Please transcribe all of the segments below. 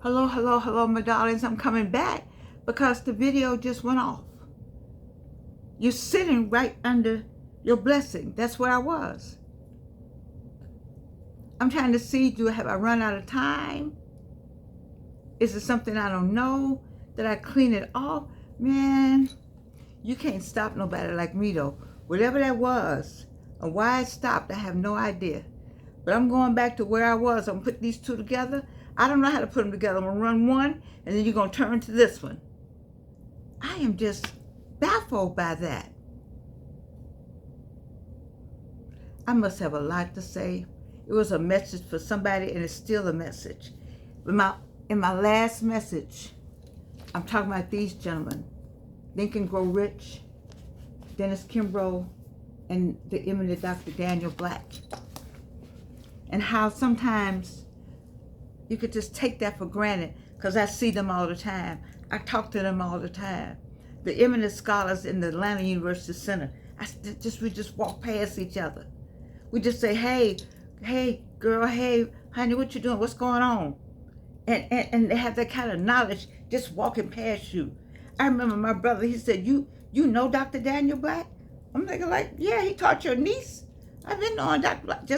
Hello, hello, hello, my darlings. I'm coming back because the video just went off. You're sitting right under your blessing. That's where I was. I'm trying to see, have I run out of time? Is it something I don't know? Did I clean it off? Man, you can't stop nobody like me though. Whatever that was and why it stopped, I have no idea. But I'm going back to where I was. I'm gonna put these two together. I don't know how to put them together. I'm gonna run one and then you're gonna turn to this one. I am just baffled by that. I must have a lot to say. It was a message for somebody and it's still a message. In my last message, I'm talking about these gentlemen, Think and Grow Rich, Dennis Kimbro, and the eminent Dr. Daniel Black. And how sometimes you could just take that for granted because I see them all the time. I talk to them all the time. The eminent scholars in the Atlanta University Center, we just walk past each other. We just say, hey, girl, hey, honey, what you doing? What's going on? And they have that kind of knowledge just walking past you. I remember my brother, he said, you know Dr. Daniel Black? I'm thinking like, yeah, he taught your niece. I've been knowing Dr. Black.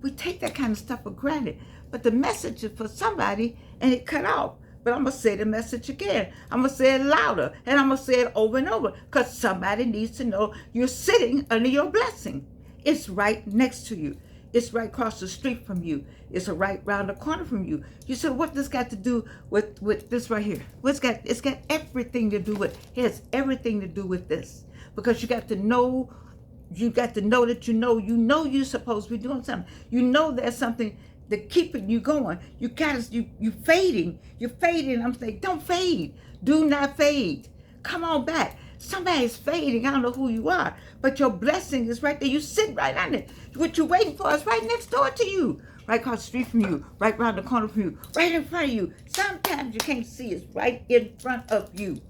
We take that kind of stuff for granted. But the message is for somebody and it cut off. But I'm going to say the message again. I'm going to say it louder and I'm going to say it over and over because somebody needs to know you're sitting under your blessing. It's right next to you. It's right across the street from you. It's right round the corner from you. You said, what this got to do with this right here? It's got everything to do with, it has everything to do with this. Because you got to know that you're supposed to be doing something. You know there's something that keeping you going. You fading. You're fading. I'm saying, don't fade. Do not fade. Come on back. Somebody's fading. I don't know who you are, but your blessing is right there. You sit right on it. What you're waiting for is right next door to you, right across the street from you, right around the corner from you, right in front of you. Sometimes you can't see it's right in front of you,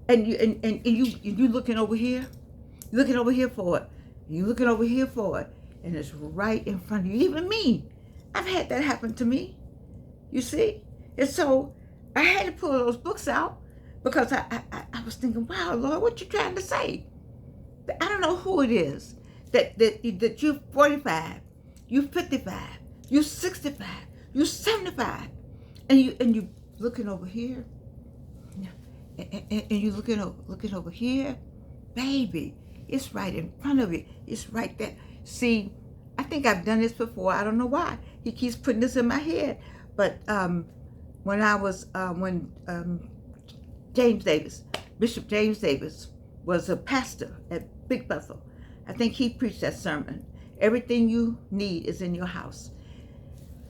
and you looking over here, you're looking over here for it. You're looking over here for it, and it's right in front of you. Even me, I've had that happen to me. You see, and so I had to pull those books out. Because I was thinking, wow, Lord, what you trying to say? I don't know who it is that you're 45, you're 55, you're 65, you're 75, and you looking over here, and you looking over here, baby, it's right in front of you. It's right there. See, I think I've done this before. I don't know why he keeps putting this in my head, but when Bishop James Davis was a pastor at Big Bethel. I think he preached that sermon. Everything you need is in your house.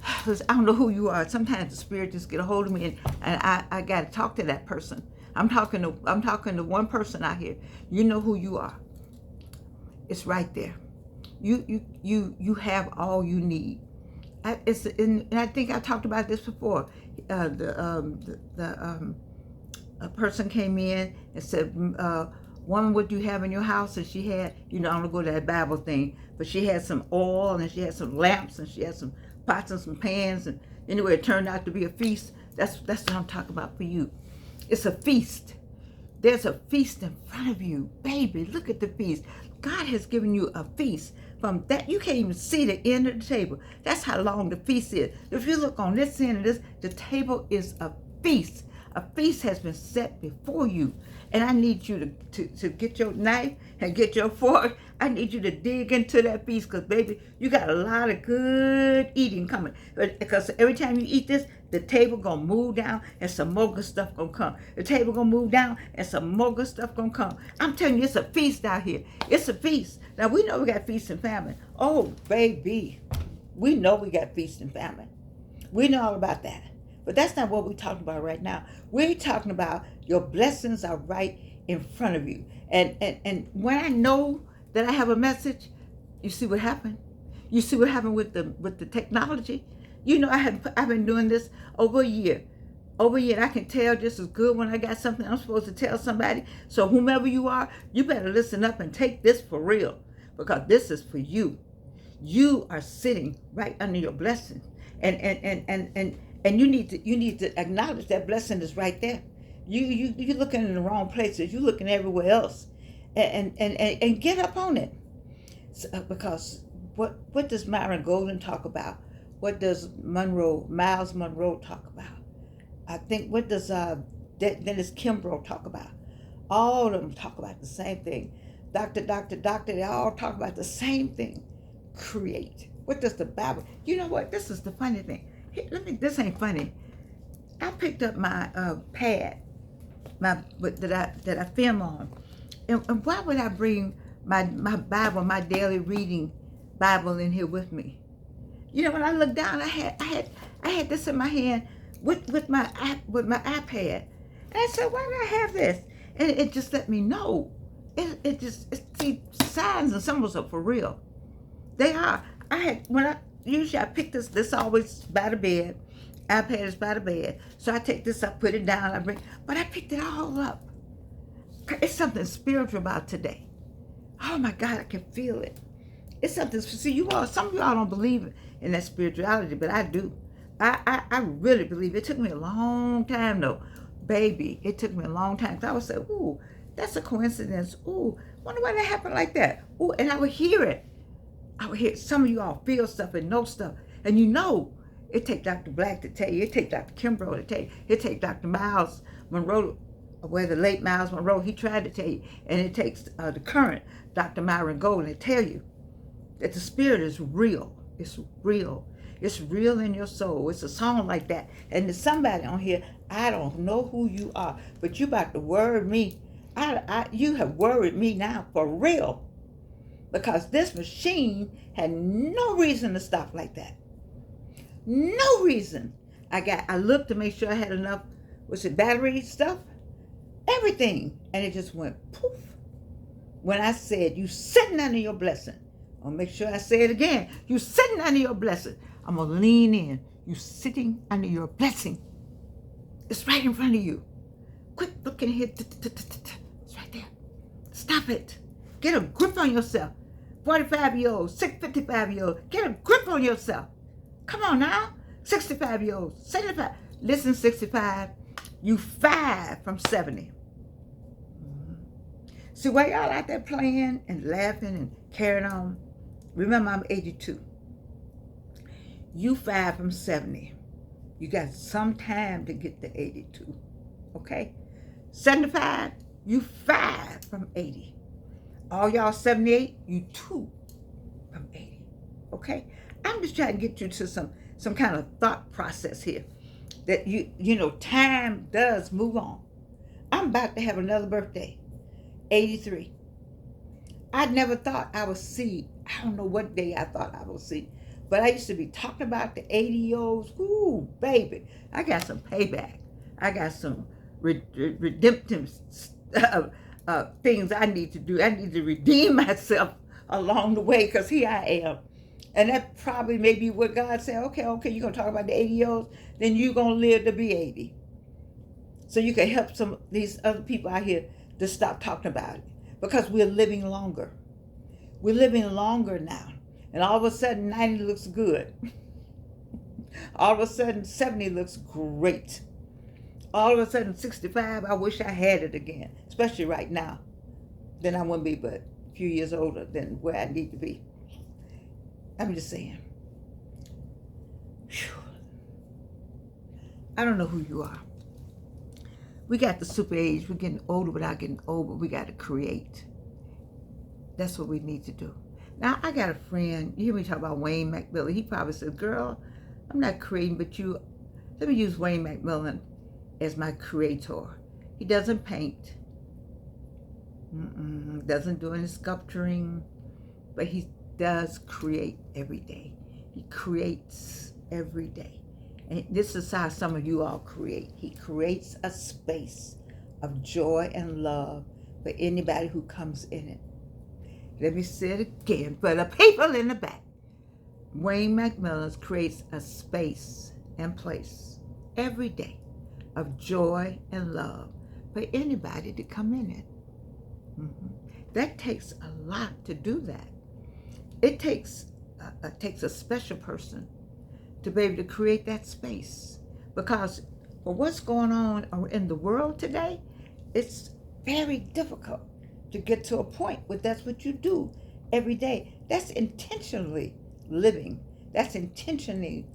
I don't know who you are. Sometimes the spirit just get a hold of me, and I got to talk to that person. I'm talking to one person out here. You know who you are. It's right there. You have all you need. And I think I talked about this before. A person came in and said, woman, what do you have in your house? And she had, I'm gonna go to that Bible thing, but she had some oil and she had some lamps and she had some pots and some pans. And anyway, it turned out to be a feast. That's what I'm talking about for you. It's a feast. There's a feast in front of you. Baby, look at the feast. God has given you a feast. From that, you can't even see the end of the table. That's how long the feast is. If you look on this end of this, the table is a feast. A feast has been set before you. And I need you to get your knife and get your fork. I need you to dig into that feast because, baby, you got a lot of good eating coming. Because every time you eat this, the table going to move down and some more good stuff going to come. The table going to move down and some more good stuff going to come. I'm telling you, it's a feast out here. It's a feast. Now, we know we got feast and famine. Oh, baby, we know we got feast and famine. We know all about that. But that's not what we're talking about right now. We're talking about your blessings are right in front of you. And when I know that I have a message, you see what happened? You see what happened with the technology? I've been doing this over a year. And I can tell just as good when I got something I'm supposed to tell somebody. So whomever you are, you better listen up and take this for real. Because this is for you. You are sitting right under your blessing. And And you need to acknowledge that blessing is right there. You're looking in the wrong places. You're looking everywhere else, and get up on it. So, because what does Myron Golden talk about? What does Miles Monroe talk about? I think what does Dennis Kimbrough talk about? All of them talk about the same thing. Doctor, they all talk about the same thing. Create. What does the Bible? You know what? This is the funny thing. This ain't funny. I picked up my pad, that I film on, and why would I bring my Bible, my daily reading Bible in here with me? You know, when I looked down, I had this in my hand with my iPad, and I said, why do I have this? And it just let me know. See, signs and symbols are for real. They are. Usually I pick this always by the bed. iPad is by the bed. So I take this up, put it down, but I picked it all up. It's something spiritual about today. Oh my God, I can feel it. It's something, see, some of you all don't believe in that spirituality, but I do. I really believe it. Took me a long time though. Baby, it took me a long time. I would say, ooh, that's a coincidence. Ooh, wonder why that happened like that. Ooh, and I would hear it. I would hear some of you all feel stuff and know stuff. And you know, it take Dr. Black to tell you. It take Dr. Kimbrough to tell you. It take Dr. Miles Monroe, the late Miles Monroe, he tried to tell you. And it takes the current Dr. Myron Golden to tell you that the spirit is real. It's real. It's real in your soul. It's a song like that. And there's somebody on here, I don't know who you are, but you about to worry me. You have worried me now for real. Because this machine had no reason to stop like that. No reason. I looked to make sure I had enough, battery stuff? Everything. And it just went poof. When I said, you sitting under your blessing. I'll make sure I say it again. You sitting under your blessing. I'm going to lean in. You sitting under your blessing. It's right in front of you. Quit looking here. It's right there. Stop it. Get a grip on yourself. 45-year-olds, 55-year-olds, get a grip on yourself. Come on now. 65-year-olds, 75. Listen, 65, you 5 from 70. See, while y'all out there playing and laughing and carrying on, remember I'm 82. You 5 from 70. You got some time to get to 82, okay? 75, you 5 from 80. All y'all 78, you 2 from 80, okay? I'm just trying to get you to some kind of thought process here that you know, time does move on. I'm about to have another birthday, 83. I never thought I would see, I don't know what day I thought I would see, but I used to be talking about the 80-year-olds. Ooh, baby, I got some payback. I got some redemptive things I need to do. I need to redeem myself along the way, because here I am. And that probably may be what God said, okay, you're going to talk about the 80-year-olds, then you're going to live to be 80. So you can help some of these other people out here to stop talking about it, because we're living longer. We're living longer now. And all of a sudden, 90 looks good. All of a sudden, 70 looks great. All of a sudden, 65, I wish I had it again, especially right now. Then I wouldn't be but a few years older than where I need to be. I'm just saying. Whew. I don't know who you are. We got the super age. We're getting older without getting old, but we got to create. That's what we need to do. Now, I got a friend, you hear me talk about Wayne McMillan. He probably said, girl, I'm not creating, but let me use Wayne McMillan as my creator. He doesn't paint, doesn't do any sculpturing, but he does create every day. He creates every day. And this is how some of you all create. He creates a space of joy and love for anybody who comes in it. Let me say it again for the people in the back. Wayne McMillan creates a space and place every day of joy and love for anybody to come in it. That takes a lot to do that. It takes a special person to be able to create that space. Because for what's going on in the world today, it's very difficult to get to a point where that's what you do every day. That's intentionally living. That's intentionally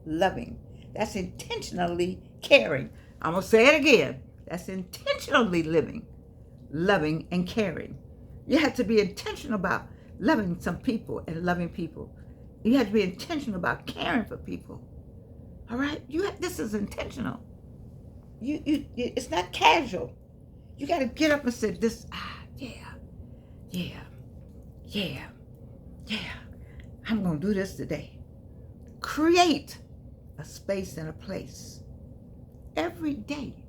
loving. That's intentionally caring. I'm going to say it again. That's intentionally living, loving, and caring. You have to be intentional about loving some people and loving people. You have to be intentional about caring for people. All right? This is intentional. It's not casual. You got to get up and say this, yeah, I'm going to do this today. Create a space and a place every day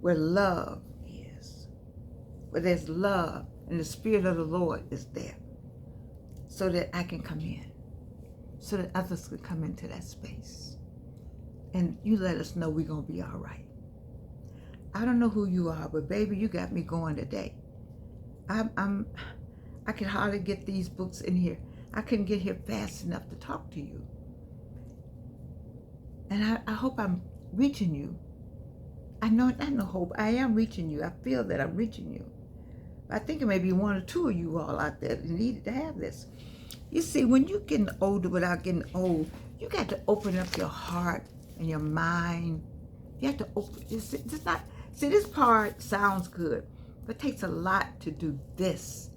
where love is, where there's love and the Spirit of the Lord is there, so that I can come in, so that others can come into that space. And you let us know we're going to be all right. I don't know who you are, but baby, you got me going today. I can hardly get these books in here. I couldn't get here fast enough to talk to you. And I hope I'm reaching you. I hope I am reaching you. I feel that I'm reaching you. I think it may be one or two of you all out there that needed to have this. You see, when you're getting older without getting old, you got to open up your heart and your mind. You have to open. It's not. See, this part sounds good, but it takes a lot to do this.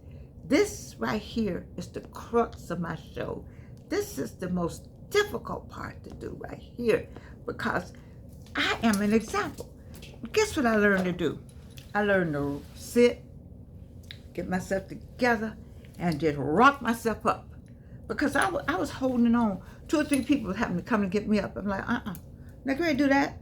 This right here is the crux of my show. This is the most difficult part to do right here, because I am an example. Guess what I learned to do? I learned to sit, get myself together, and just rock myself up. Because I was holding on. 2 or 3 people was having to come and get me up. I'm like, now go ahead, do that.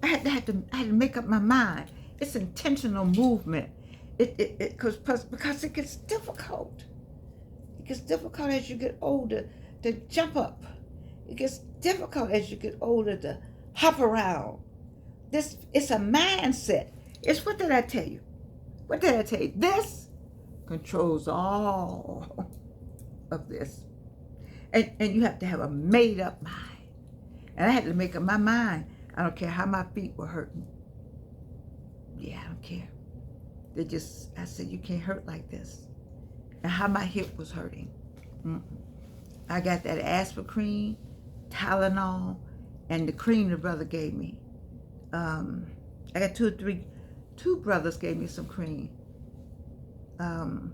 I had to make up my mind. It's intentional movement. Because it gets difficult. It gets difficult as you get older to jump up. It gets difficult as you get older to hop around. It's a mindset. It's, what did I tell you? What did I tell you? This controls all of this. And you have to have a made up mind. And I had to make up my mind. I don't care how my feet were hurting. Yeah, I don't care. I said, you can't hurt like this. And how my hip was hurting. I got that aspirin, Tylenol, and the cream the brother gave me. I got 2 or 3, 2 brothers gave me some cream. And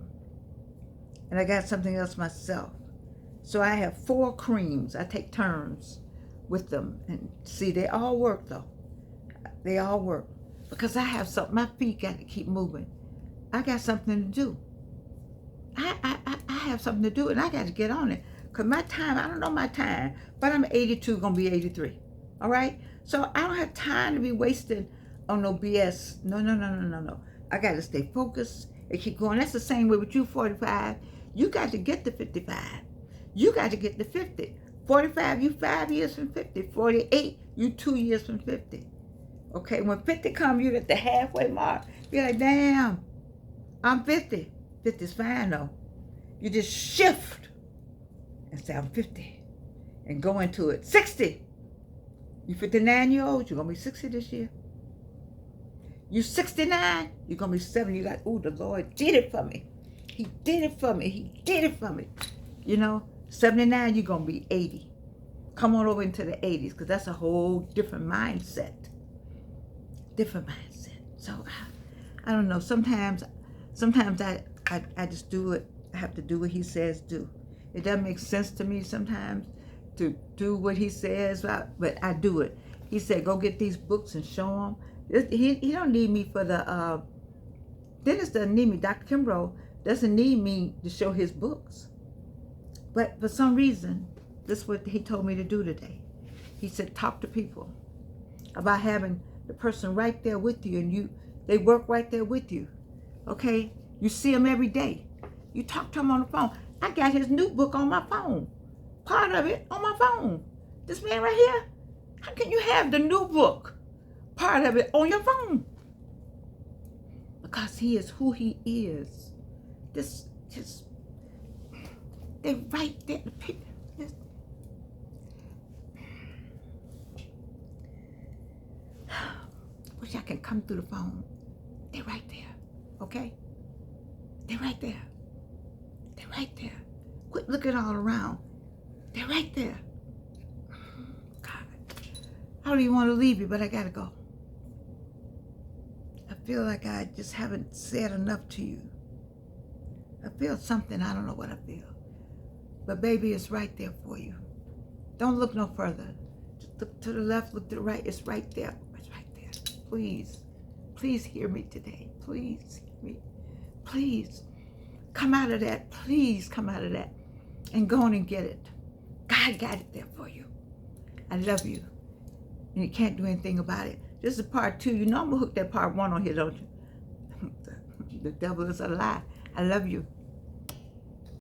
I got something else myself. So I have 4 creams. I take turns with them. And see, they all work though. They all work. Because I have something, my feet got to keep moving. I got something to do. I have something to do, and I got to get on it. Because my time, I don't know my time, but I'm 82, going to be 83. All right? So I don't have time to be wasted on no BS. No. I got to stay focused and keep going. That's the same way with you, 45. You got to get to 55. You got to get to 50. 45, you 5 years from 50. 48, you 2 years from 50. Okay, when 50 comes, you're at the halfway mark. You're like, damn, I'm 50. 50's fine though. You just shift and say, I'm 50. And go into it. 60. You 59-year-old, you're going to be 60 this year. You 69, you're going to be 70. You're like, oh, the Lord did it for me. He did it for me. He did it for me. You know, 79, you're going to be 80. Come on over into the 80s, because that's a whole different mindset. Different mindset. So I don't know. Sometimes I just do it. I have to do what he says do. It doesn't make sense to me sometimes to do what he says, but I do it. He said, go get these books and show them. He don't need me for the Dennis doesn't need me. Dr. Kimbrough doesn't need me to show his books. But for some reason, this is what he told me to do today. He said, talk to people about having the person right there with you, and they work right there with you. Okay? You see them every day. You talk to them on the phone. I got his new book on my phone. Part of it on my phone. This man right here. How can you have the new book, part of it, on your phone? Because he is who he is. They're right there. wish I can come through the phone. They're right there, okay? They're right there. They're right there. Quit looking all around. They're right there. God, I don't even want to leave you, but I gotta go. I feel like I just haven't said enough to you. I feel something, I don't know what I feel. But baby, it's right there for you. Don't look no further. Just look to the left, look to the right. It's right there. It's right there. Please, please hear me today. Please hear me. Please come out of that. Please come out of that and go on and get it. God got it there for you. I love you. And you can't do anything about it. This is part 2. You know I'm going to hook that part 1 on here, don't you? The devil is a lie. I love you.